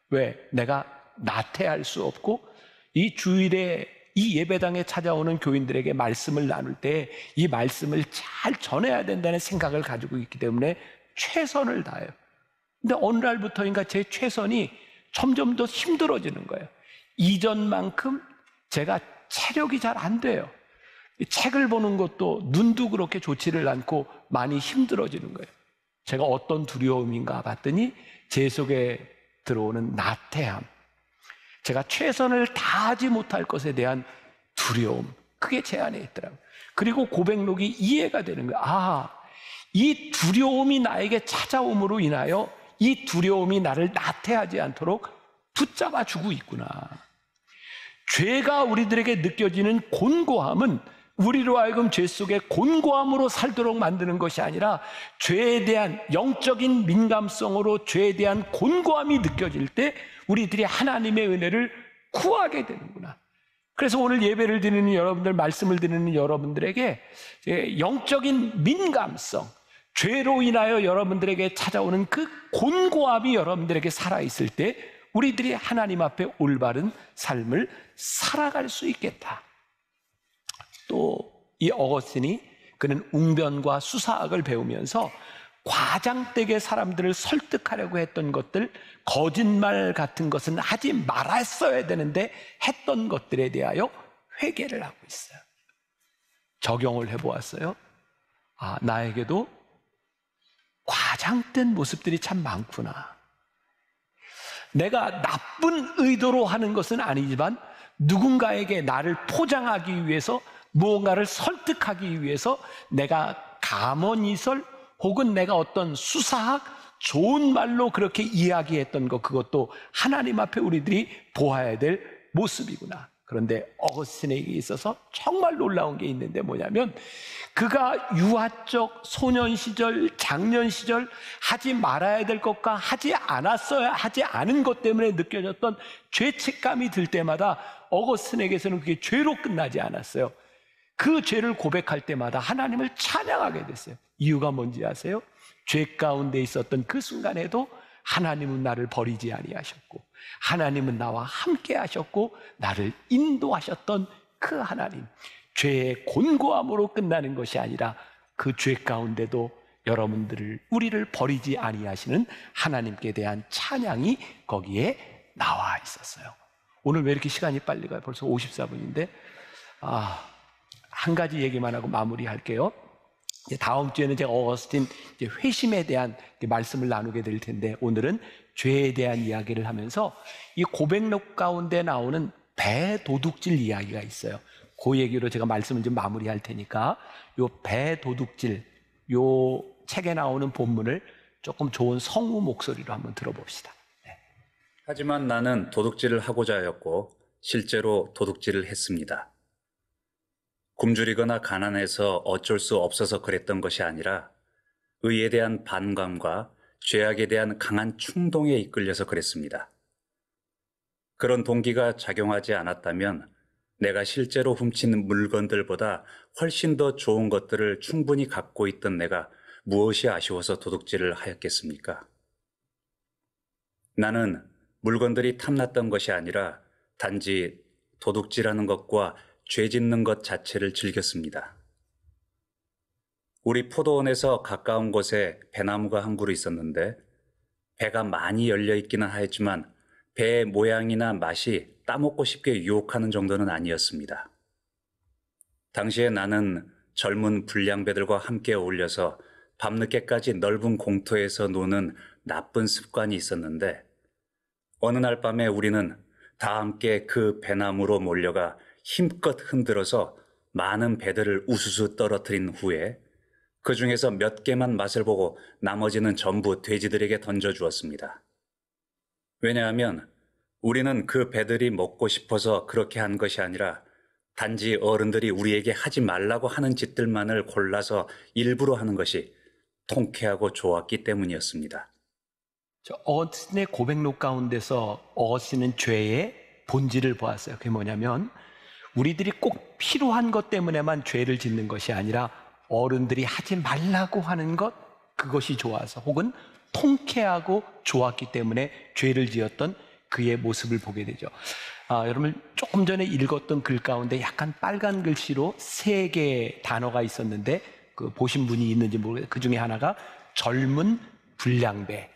왜? 내가 나태할 수 없고 이 주일에 이 예배당에 찾아오는 교인들에게 말씀을 나눌 때 이 말씀을 잘 전해야 된다는 생각을 가지고 있기 때문에 최선을 다해요. 근데 어느 날부터인가 제 최선이 점점 더 힘들어지는 거예요. 이전만큼 제가 체력이 잘 안 돼요. 책을 보는 것도 눈도 그렇게 좋지를 않고 많이 힘들어지는 거예요. 제가 어떤 두려움인가 봤더니 제 속에 들어오는 나태함, 제가 최선을 다하지 못할 것에 대한 두려움, 그게 제 안에 있더라고요. 그리고 고백록이 이해가 되는 거예요. 아, 이 두려움이 나에게 찾아옴으로 인하여 이 두려움이 나를 나태하지 않도록 붙잡아 주고 있구나. 죄가 우리들에게 느껴지는 곤고함은 우리로 하여금 죄 속에 곤고함으로 살도록 만드는 것이 아니라 죄에 대한 영적인 민감성으로 죄에 대한 곤고함이 느껴질 때 우리들이 하나님의 은혜를 구하게 되는구나. 그래서 오늘 예배를 드리는 여러분들, 말씀을 드리는 여러분들에게 영적인 민감성, 죄로 인하여 여러분들에게 찾아오는 그 곤고함이 여러분들에게 살아있을 때 우리들이 하나님 앞에 올바른 삶을 살아갈 수 있겠다. 또 이 어거스틴이 그는 웅변과 수사학을 배우면서 과장되게 사람들을 설득하려고 했던 것들, 거짓말 같은 것은 하지 말았어야 되는데 했던 것들에 대하여 회개를 하고 있어요. 적용을 해보았어요. 아, 나에게도 과장된 모습들이 참 많구나. 내가 나쁜 의도로 하는 것은 아니지만 누군가에게 나를 포장하기 위해서, 무언가를 설득하기 위해서 내가 감언이설 혹은 내가 어떤 수사학, 좋은 말로 그렇게 이야기했던 것, 그것도 하나님 앞에 우리들이 보아야 될 모습이구나. 그런데 어거스틴에게 있어서 정말 놀라운 게 있는데 뭐냐면 그가 유아적, 소년 시절, 장년 시절 하지 말아야 될 것과 하지 않았어야 하지 않은 것 때문에 느껴졌던 죄책감이 들 때마다 어거스틴에게서는 그게 죄로 끝나지 않았어요. 그 죄를 고백할 때마다 하나님을 찬양하게 됐어요. 이유가 뭔지 아세요? 죄 가운데 있었던 그 순간에도 하나님은 나를 버리지 아니하셨고 하나님은 나와 함께 하셨고 나를 인도하셨던 그 하나님, 죄의 곤고함으로 끝나는 것이 아니라 그 죄 가운데도 여러분들을, 우리를 버리지 아니하시는 하나님께 대한 찬양이 거기에 나와 있었어요. 오늘 왜 이렇게 시간이 빨리 가요? 벌써 54분인데 한 가지 얘기만 하고 마무리할게요. 다음 주에는 제가 어거스틴 회심에 대한 말씀을 나누게 될 텐데 오늘은 죄에 대한 이야기를 하면서 이 고백록 가운데 나오는 배도둑질 이야기가 있어요. 그 얘기로 제가 말씀을 좀 마무리할 테니까 요 배도둑질, 요 책에 나오는 본문을 조금 좋은 성우 목소리로 한번 들어봅시다. 네. 하지만 나는 도둑질을 하고자 하였고 실제로 도둑질을 했습니다. 굶주리거나 가난해서 어쩔 수 없어서 그랬던 것이 아니라 의에 대한 반감과 죄악에 대한 강한 충동에 이끌려서 그랬습니다. 그런 동기가 작용하지 않았다면 내가 실제로 훔친 물건들보다 훨씬 더 좋은 것들을 충분히 갖고 있던 내가 무엇이 아쉬워서 도둑질을 하였겠습니까? 나는 물건들이 탐났던 것이 아니라 단지 도둑질하는 것과 죄 짓는 것 자체를 즐겼습니다. 우리 포도원에서 가까운 곳에 배나무가 한 그루 있었는데 배가 많이 열려 있기는 하였지만 배의 모양이나 맛이 따먹고 싶게 유혹하는 정도는 아니었습니다. 당시에 나는 젊은 불량배들과 함께 어울려서 밤늦게까지 넓은 공터에서 노는 나쁜 습관이 있었는데 어느 날 밤에 우리는 다 함께 그 배나무로 몰려가 힘껏 흔들어서 많은 배들을 우수수 떨어뜨린 후에 그 중에서 몇 개만 맛을 보고 나머지는 전부 돼지들에게 던져주었습니다. 왜냐하면 우리는 그 배들이 먹고 싶어서 그렇게 한 것이 아니라 단지 어른들이 우리에게 하지 말라고 하는 짓들만을 골라서 일부러 하는 것이 통쾌하고 좋았기 때문이었습니다. 어거스틴의 고백록 가운데서 어거스틴은 죄의 본질을 보았어요. 그게 뭐냐면 우리들이 꼭 필요한 것 때문에만 죄를 짓는 것이 아니라 어른들이 하지 말라고 하는 것, 그것이 좋아서 혹은 통쾌하고 좋았기 때문에 죄를 지었던 그의 모습을 보게 되죠. 여러분 조금 전에 읽었던 글 가운데 약간 빨간 글씨로 3개의 단어가 있었는데 그 보신 분이 있는지 모르겠어요. 그 중에 하나가 젊은 불량배.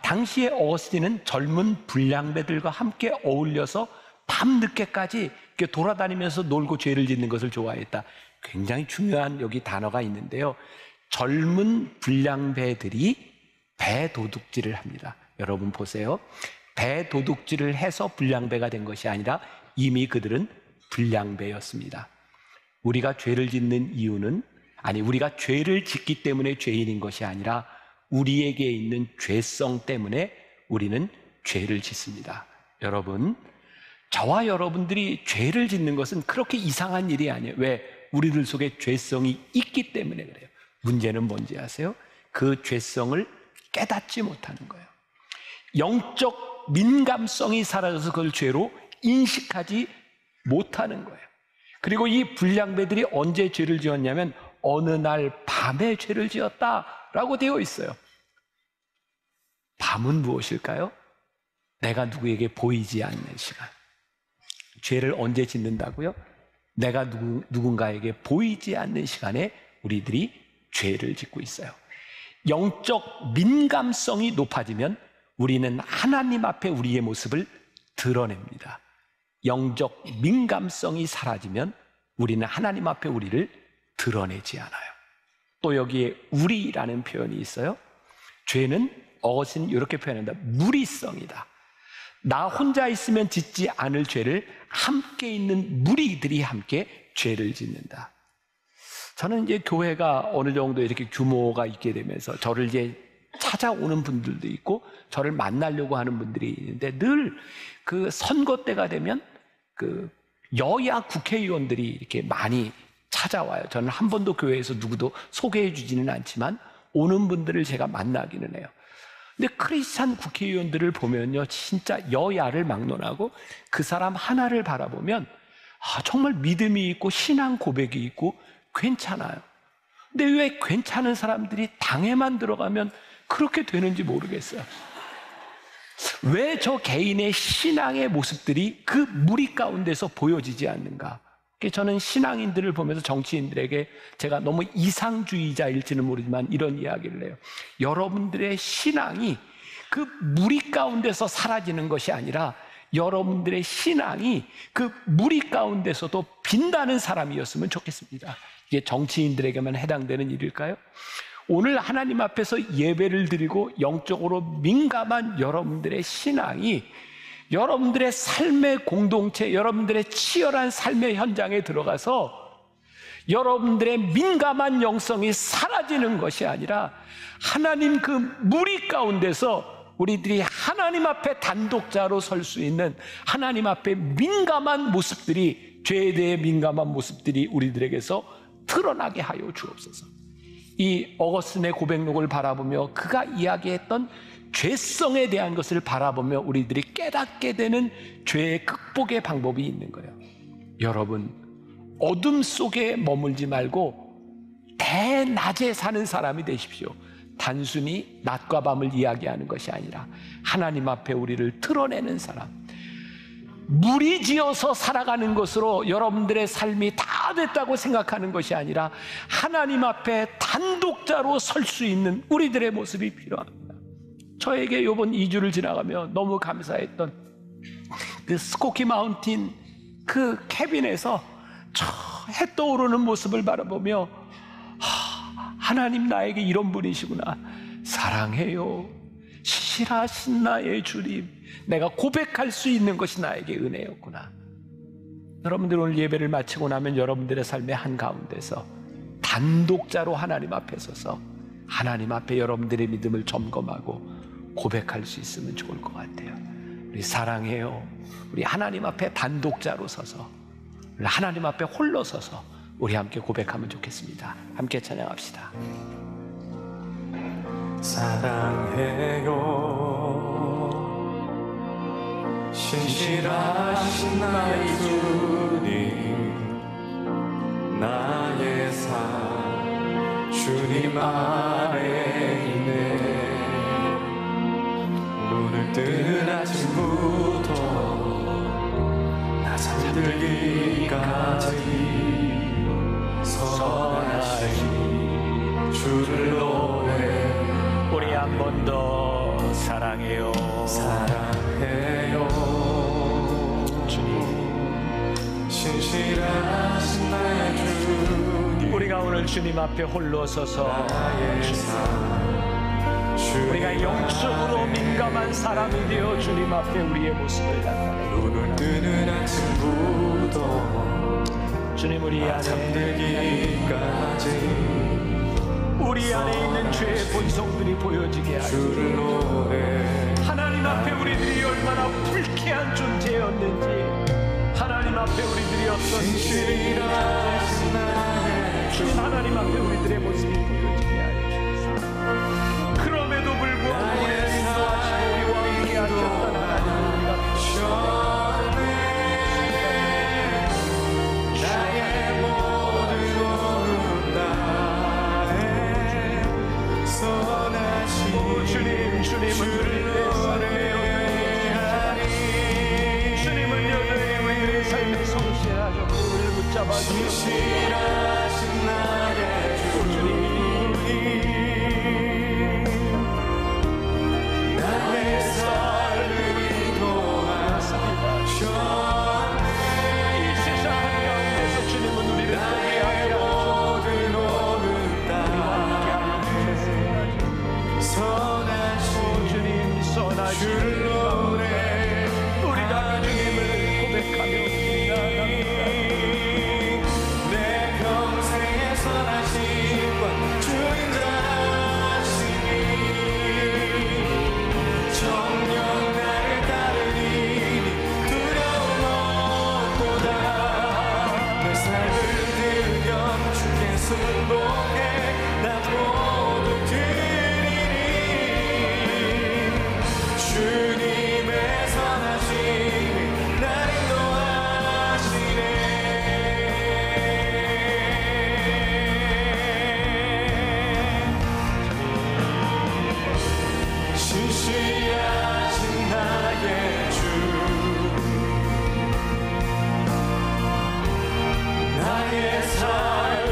당시에 어거스틴은 젊은 불량배들과 함께 어울려서 밤늦게까지 이렇게 돌아다니면서 놀고 죄를 짓는 것을 좋아했다. 굉장히 중요한 여기 단어가 있는데요. 젊은 불량배들이 배 도둑질을 합니다. 여러분 보세요. 배 도둑질을 해서 불량배가 된 것이 아니라 이미 그들은 불량배였습니다. 우리가 죄를 짓는 이유는 우리가 죄를 짓기 때문에 죄인인 것이 아니라 우리에게 있는 죄성 때문에 우리는 죄를 짓습니다. 여러분, 저와 여러분들이 죄를 짓는 것은 그렇게 이상한 일이 아니에요. 왜? 우리들 속에 죄성이 있기 때문에 그래요. 문제는 뭔지 아세요? 그 죄성을 깨닫지 못하는 거예요. 영적 민감성이 사라져서 그걸 죄로 인식하지 못하는 거예요. 그리고 이 불량배들이 언제 죄를 지었냐면 어느 날 밤에 죄를 지었다라고 되어 있어요. 밤은 무엇일까요? 내가 누구에게 보이지 않는 시간. 죄를 언제 짓는다고요? 내가 누군가에게 보이지 않는 시간에 우리들이 죄를 짓고 있어요. 영적 민감성이 높아지면 우리는 하나님 앞에 우리의 모습을 드러냅니다. 영적 민감성이 사라지면 우리는 하나님 앞에 우리를 드러내지 않아요. 또 여기에 우리라는 표현이 있어요. 죄는 어거스틴은 이렇게 표현한다. 무리성이다. 나 혼자 있으면 짓지 않을 죄를 함께 있는 무리들이 함께 죄를 짓는다. 저는 이제 교회가 어느 정도 이렇게 규모가 있게 되면서 저를 이제 찾아오는 분들도 있고 저를 만나려고 하는 분들이 있는데 늘 그 선거 때가 되면 그 여야 국회의원들이 이렇게 많이 찾아와요. 저는 한 번도 교회에서 누구도 소개해 주지는 않지만 오는 분들을 제가 만나기는 해요. 근데 크리스찬 국회의원들을 보면요, 진짜 여야를 막론하고 그 사람 하나를 바라보면 정말 믿음이 있고 신앙 고백이 있고 괜찮아요. 근데 왜 괜찮은 사람들이 당에만 들어가면 그렇게 되는지 모르겠어요. 왜 저 개인의 신앙의 모습들이 그 무리 가운데서 보여지지 않는가? 저는 신앙인들을 보면서 정치인들에게 제가 너무 이상주의자일지는 모르지만 이런 이야기를 해요. 여러분들의 신앙이 그 무리 가운데서 사라지는 것이 아니라 여러분들의 신앙이 그 무리 가운데서도 빛나는 사람이었으면 좋겠습니다. 이게 정치인들에게만 해당되는 일일까요? 오늘 하나님 앞에서 예배를 드리고 영적으로 민감한 여러분들의 신앙이 여러분들의 삶의 공동체, 여러분들의 치열한 삶의 현장에 들어가서 여러분들의 민감한 영성이 사라지는 것이 아니라 하나님 그 무리 가운데서 우리들이 하나님 앞에 단독자로 설 수 있는 하나님 앞에 민감한 모습들이, 죄에 대해 민감한 모습들이 우리들에게서 드러나게 하여 주옵소서. 이 어거스틴의 고백록을 바라보며 그가 이야기했던 죄성에 대한 것을 바라보며 우리들이 깨닫게 되는 죄의 극복의 방법이 있는 거예요. 여러분, 어둠 속에 머물지 말고 대낮에 사는 사람이 되십시오. 단순히 낮과 밤을 이야기하는 것이 아니라 하나님 앞에 우리를 드러내는 사람, 무리지어서 살아가는 것으로 여러분들의 삶이 다 됐다고 생각하는 것이 아니라 하나님 앞에 단독자로 설 수 있는 우리들의 모습이 필요합니다. 저에게 이번 2주를 지나가며 너무 감사했던 그 스코키 마운틴 그 캐빈에서 저 해 떠오르는 모습을 바라보며 하나님 나에게 이런 분이시구나. 사랑해요. 신실하신 나의 주님. 내가 고백할 수 있는 것이 나에게 은혜였구나. 여러분들 오늘 예배를 마치고 나면 여러분들의 삶의 한가운데서 단독자로 하나님 앞에 서서 하나님 앞에 여러분들의 믿음을 점검하고 고백할 수 있으면 좋을 것 같아요. 우리 사랑해요. 우리 하나님 앞에 단독자로 서서, 우리 하나님 앞에 홀로 서서 우리 함께 고백하면 좋겠습니다. 함께 찬양합시다. 사랑해요. 신실하신 나의 주님, 나의 삶 주님 안에 있네. 눈을 뜨는 아침부터 나 잠들기까지 선하신 주를 노래. 우리 한 번 더 사랑해요. 사랑해요. 주님, 신실하신 나의 주님, 우리가 오늘 주님 앞에 홀로 서서 나의 삶 주님 우리가 영적으로 민감한 사람이 되어 주님 앞에 우리의 모습을 나타내. 눈을 뜨는 아침부터 주님, 우리 안에 잠들기까지 우리 안에 있는 죄의 본성들이 보여지게 주를 하시고, 노래. 하나님 앞에 우리들이 얼마나 불쾌한 존재였는지, 하나님 앞에 우리들이 어떤 신실하신 나의 주님, 하나님 앞에 우리들의 모습이 보여지게 하여 주소서. 그럼에도 불구하고 우리를 인도하시고 우리와 함께 하셨던 하나님, 우리가 나의 모든 것은 나의 선하신 오 주님, 주님은 우리의 삶의 주님은 여전히 우리의 삶의 성실하셨고 우리를 붙잡아 주시고 신실하신 나의 주님, 나의 삶을 인도하셨네. 이 세상 한가운데서 주님은 우리를 나의 포기하지 모든 것은 않으셨습니다. 선하신 주님, 선하신 주를 노래. 우리가 그 주님을 고백하며 나아갑니다. 내 평생의 선하심과 주님 자신이 정녕 나를 따르니 두려움 없도다. 내 삶을 드려 주께 순복해 나 모두 드리니 주님의 선하심이 나를 인도하시네. 신실하신 나의 주, 나의 삶을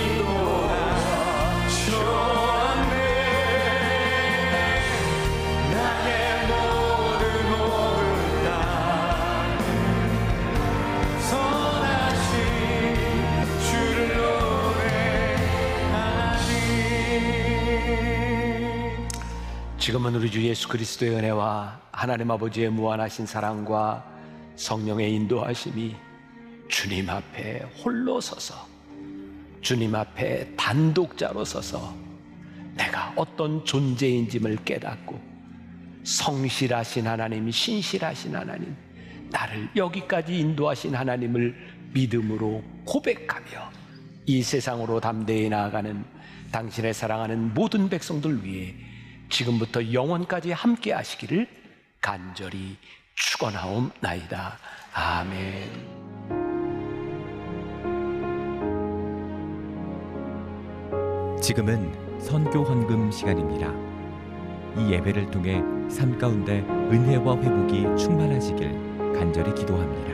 인도하셨네. 나의 모든 것은 다 선하신 주를 노래하니. 지금은 우리 주 예수 그리스도의 은혜와 하나님 아버지의 무한하신 사랑과 성령의 인도하심이 주님 앞에 홀로 서서, 주님 앞에 단독자로 서서 내가 어떤 존재인지를 깨닫고 성실하신 하나님, 신실하신 하나님, 나를 여기까지 인도하신 하나님을 믿음으로 고백하며 이 세상으로 담대히 나아가는 당신의 사랑하는 모든 백성들 위해 지금부터 영원까지 함께 하시기를 간절히 축원하옵나이다. 아멘. 지금은 선교 헌금 시간입니다. 이 예배를 통해 삶 가운데 은혜와 회복이 충만하시길 간절히 기도합니다.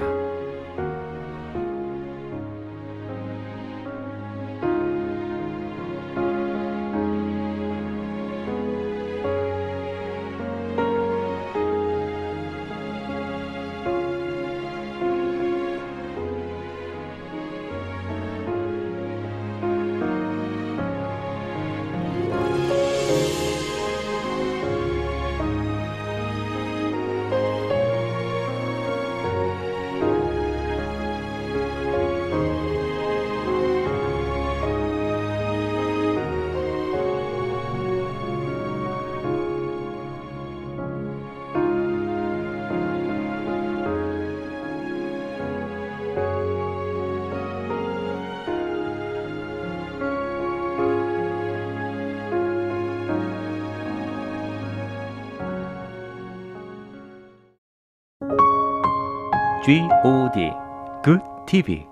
Good TV